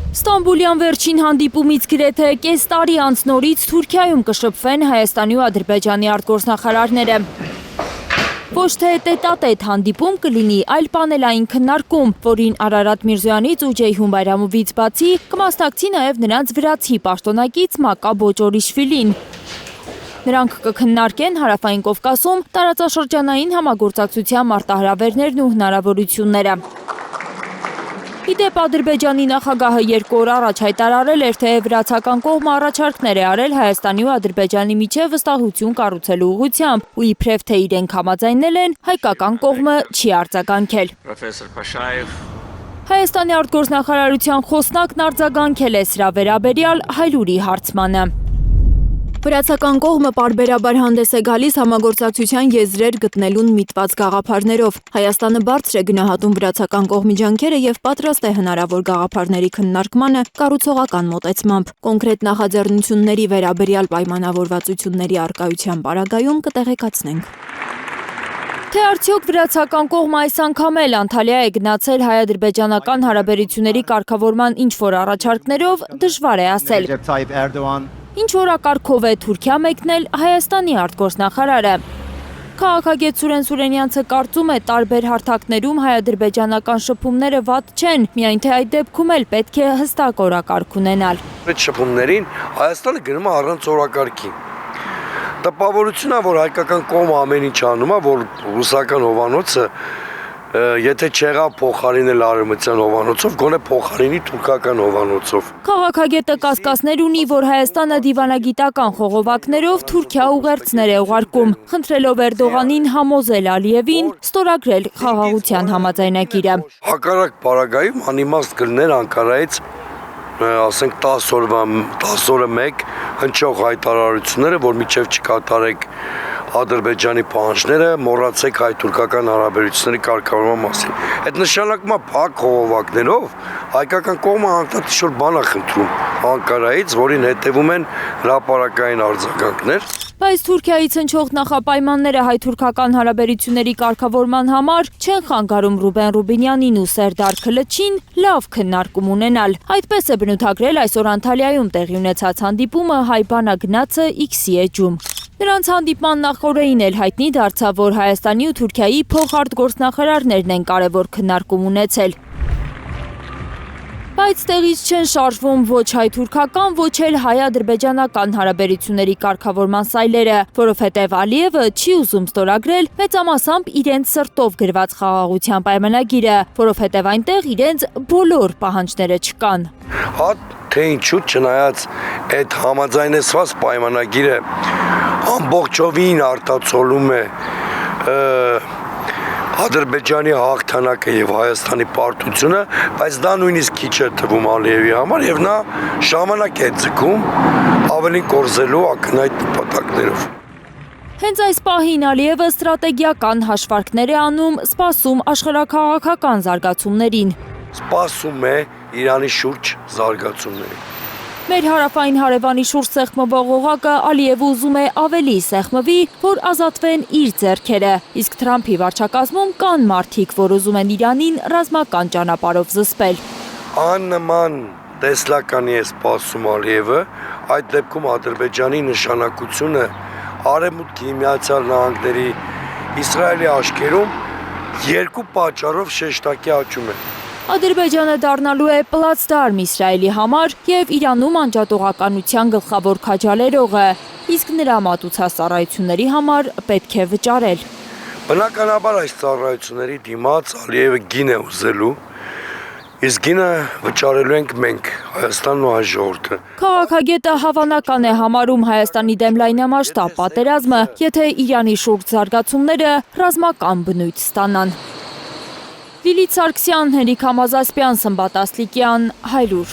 Ստամբուլյան վերջին հանդիպումից գրեթե կես տարի անց նորից Թուրքիայում կշփվեն Հայաստանի ու Ադրբեջանի արտգործնախարարները։ Ոչ թե տետատետ հանդիպում կլինի, այլ պանելային քննարկում, որին Արարատ Միրզոյանից ու Ջեյհուն Բայրամովից բացի կմասնակցի նաև նրանց վրացի պաշտոնակից Մակա Բոջորիշվիլին։ Նրանք կքննարկեն Հարավային Կովկասում տարածաշրջանային համագործակցության մարտահրավերներն ու հնարավորությունները։ Իդեպ Ադրբեջանի նախագահը 2 օր առաջ հայտարարել էր, թե վրացական կողմը առաջարկներ է արել Հայաստանի ու Ադրբեջանի միջև վստահություն կառուցելու ուղղությամբ, ու իբրև թե իրենք համաձայնել են, հայկական կողմը չի արձագանքել։ Հայաստանի արտգործնախարարության խոսնակն արձագանքել է սրա վերաբերյալ Հայլուրի հարցմանը։ Վրացական կողմը պարբերաբար հանդես է գալիս համագործակցության եզրեր գտնելուն միտված գաղափարներով։ Հայաստանը բարձր է գնահատում վրացական կողմի ջանքերը եւ պատրաստ է հնարավոր գաղափարների քննարկմանը կառուցողական մոտեցմամբ։ Կոնկրետ նախաձեռնությունների վերաբերյալ պայմանավորվածությունների առկայության պարագայում կտեղեկացնենք։ Թե արդյոք վրացական կողմը այս անգամ էլ Անտալիա է գնացել հայ-ադրբեջանական հարաբերությունների կարգավորման ինչ-որ առաջարկներով, դժվար է ասել։ Ինչ օրակարգով է Թուրքիա մեկնել Հայաստանի արտգործնախարարը։ Քաղաքագետ Սուրեն Սուրենյանցը կարծում է, տարբեր հարթակներում հայ-ադրբեջանական շփումները վատ չեն, միայն թե այդ դեպքում էլ պետք է հստակ օրակարգ ունենալ։ Այդ շփումներին Հայաստանը գնում է առանց օրակարգի։ Տպավորությունն է, որ հայկական կողմը ամեն ինչ անում է, որ ռուսական հովանոցը եթե չեղավ փոխարինել արևմտյան հովանոցով, գոնե փոխարինի թուրքական հովանոցով։ Քաղաքագետը կասկածներ ունի, որ Հայաստանը դիվանագիտական խողովակներով Թուրքիա ուղերձներ է ուղարկում, խնդրելով Էրդողանին համոզել Ալիևին ստորագրել խաղաղության համաձայնագիրը։ Հակառակ պարագայում անիմաստ կլներ Անկարայից, ասենք 10 օրը մեկ հնչող հայտարարությունները, որ մինչև չկատարեք Ադրբեջանի պահանջները, մոռացեք հայ-թուրքական հարաբերությունների կարգավորման մասին։ Այդ նշանակում է փակ խողովակներով հայկական կողմը անկատիշոր բան է խնդրում Անկարայից, որին հետևում են հրապարակային արձագանքներ։ Բայց Թուրքիայից հնչող նախապայմանները հայ-թուրքական հարաբերությունների կարգավորման համար չեն խանգարում Ռուբեն Ռուբինյանին ու Սերդար Քլչին լավ քննարկում ունենալ։ Այդպես է բնութագրել այսօր Անտալիայում տեղի ունեցած հանդիպումը հայ բանագնացը X-ի էջում։ Նրանց հանդիպման նախօրեին էլ հայտնի դարձավ, որ Հայաստանի ու Թուրքիայի փոխարտգործնախարարներն են կարևոր քննարկում ունեցել։ Բայց տեղից չեն շարժվում ոչ հայ-թուրքական, ոչ էլ հայ-ադրբեջանական հարաբերությունների կարգավորման սայլերը, որովհետև Ալիևը չի ուզում ստորագրել մեծամասամբ իրենց սրտով գրված խաղաղության պայմանագիրը, որովհետև այնտեղ իրենց բոլոր պահանջները չկան։ Թե ինչու չնայած այդ համաձայնեցված պայմանագիրը ամբողջովին արտացոլում է Ադրբեջանի հաղթանակը եւ Հայաստանի պարտությունը, բայց դա նույնիսկ քիչ է թվում Ալիևի համար եւ նա ժամանակ է ձգում ավելի կորզելու ակնհայտ նպատակներով։ Հենց այս պահին Ալիևը ստրատեգիական հաշվարկներ է անում, սպասում աշխարհաքաղաքական զարգացումներին։ Սպասում է Իրանի շուրջ զարգացումների։ Մեր հարավային հարևանի շուրջ սեղմվող օղակը Ալիևը ուզում է ավելի սեղմվի, որ ազատվեն իր ձեռքերը, իսկ Թրամփի վարչակազմում կան մարդիկ, որ ուզում են Իրանին ռազմական ճանապարհով զսպել։ Աննման տեսլականի է սպասում Ալիևը, այդ դեպքում Ադրբեջանի նշանակությունը Արևմուտքի Միացյալ Նահանգների Իսրայելի աչքերում 2 պատճառով շեշտակի աճում է։ Ադրբեջանը դառնալու է պլացդարմ Իսրայելի համար եւ Իրանում անջատողականության գլխավոր քաջալերողը, իսկ նրա մատուցասառայությունների համար պետք է վճարել։ Բնականաբար այս ծառայությունների դիմաց Ալիևը գին է ուզելու, իսկ գինը վճարելու ենք մենք, Հայաստանն ու հայ ժողովուրդը։ Քաղաքագետը հավանական է համարում Հայաստանի դեմ լայնամասշտաբ պատերազմը, եթե Իրանի շուրջ զարգացումները ռազմական բնույթ ստանան։ Լիլիթ Սարգսյան, Հենրիկ Համազասպյան, Սմբատ Ասլիկյան, Հայլուր։